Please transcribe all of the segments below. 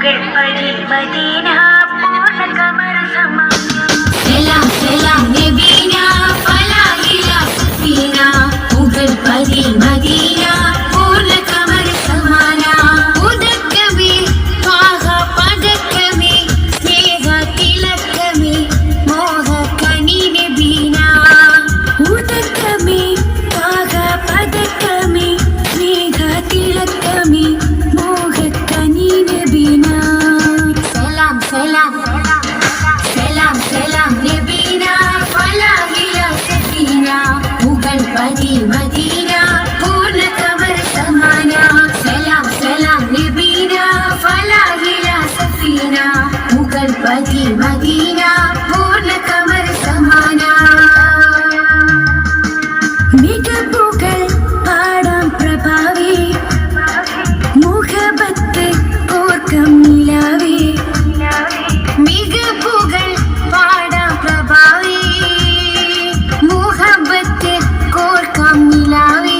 Medina पूर्ण कमर समाना सलाम सलाम नबीना फलाहिला सफीना मुगल परी मदीना पूर्ण कमर समाना उदकमे त्वाह पदकमे स्नेह तिलकमे मोह कनी नबीना उदकमे त्वाह पदकमे स्नेह तिलकमे मोह कनी नबीना सलाम सलाम सलाम सलाम नबीना फलाहिला सफीना मुगल परी मदीना पूर्ण कमर समाना सलाम सलाम नबीना फलाहिला सफीना मुगल परी मदीना पूर्ण कमर समाना മികപ്പുകൾ പാടാം പ്രഭാവേ മുഖബത്ത് കോർക്കം നിലാവേ മികപ്പുകൾ പാടാം പ്രഭാവേ മുഹബത്ത് കോർക്കാം നിലാവേ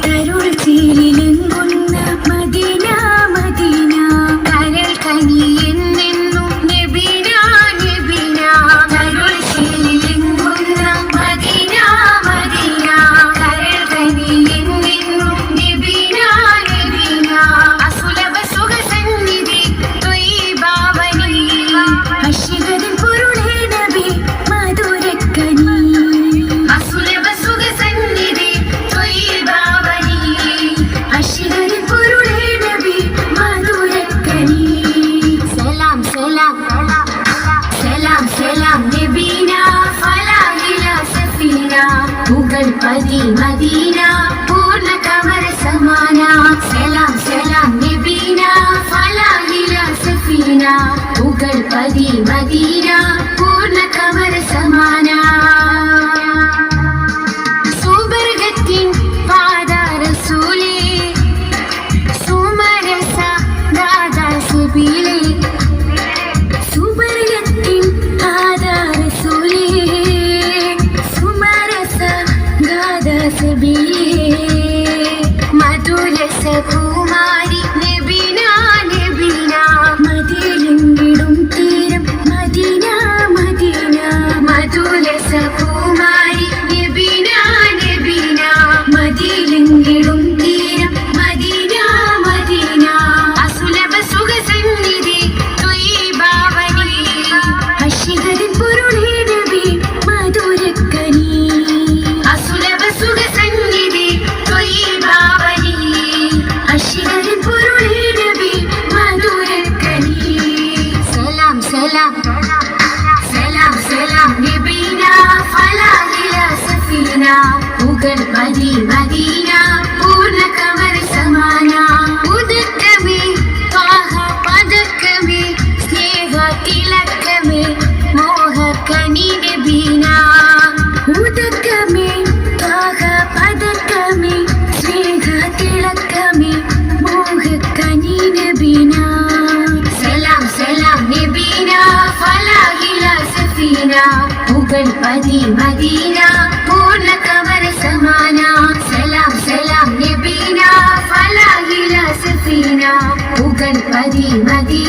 തരുൾ ചേലിലെങ്കുന്ന മദീന മദീന കരൾ കനിയെന്നെന്നും നബീന നബീന തരുൾ ചേലിലെങ്കുന്ന മദീന മദീന കരൾ കനിയെന്നെന്നും നബീന നബീന അസുലഭ സുഖ സന്നിധി ത്വയ്യിബാവനി അശ്വതിൻ പൊരുളേ നബി മധുരക്കനി അസുലഭ സുഖ സന്നിധി ത്വയ്യിബാവനി അശ്വതിൻ പൊരുളേ നബി മധുരക്കനി സലാം സലാം സലാം സലാം നബീന ഫലാഹില സഫീന മുഗൾ പരി മദീന പൂർണ്ണ കമർ സമാന സലാം സലാം നബീന ഫലാഹില സഫീന മുഗൾ പരി മദീന പൂർണ്ണ കമർ സമാന സുബർഗത്തിൻ പാദരസൂലേ സുമരസ ദാദാസബീലേ സുബർഗത്തിൻ പാദരസൂലേ സുമരസ ദാദാസബീലേ മധുരസ കുമാരി നബീന നബീന മദിലെങ്കിടും തീരം മദീന മദീന മധുരസ കുമാരി നബീന നബീന മദിലെങ്കിടും തീരം മദീന മദീന അസുലഭ സുഖ സന്നിധി ത്വയ്യിബാവനി അശ്വതിൻ പൊരുളേ നബി മധുരക്കനി അസുലഭ സുഖ സന്നിധി ത്വയ്യിബാവനി അശ്വതിൻ പൊരുളേ നബി മധുരക്കനി സലാം സലാം സലാം സലാം നബീന ഫലാഹില സഫീന മുഗൾ പരി മദീന പൂർണ്ണ കമർ സമാന ഉദക്കമേ ത്വാഹ പദക്കമേ സ്നേഹ തിലക്കമേ മോഹ കനി നബീന ഉദക്കമേ ത്വാഹ പദക്കമേ സ്നേഹ തിലക്കമേ മോഹ കനി നബീന സലാം സലാം നബീന ഫലാഹില സഫീന മുഗൾ പരി മദീന പൂർണ്ണ കമർ സമാന സലാം സലാം നബീന ഫലാഹില സഫീന മുഗൾ പരി മദീന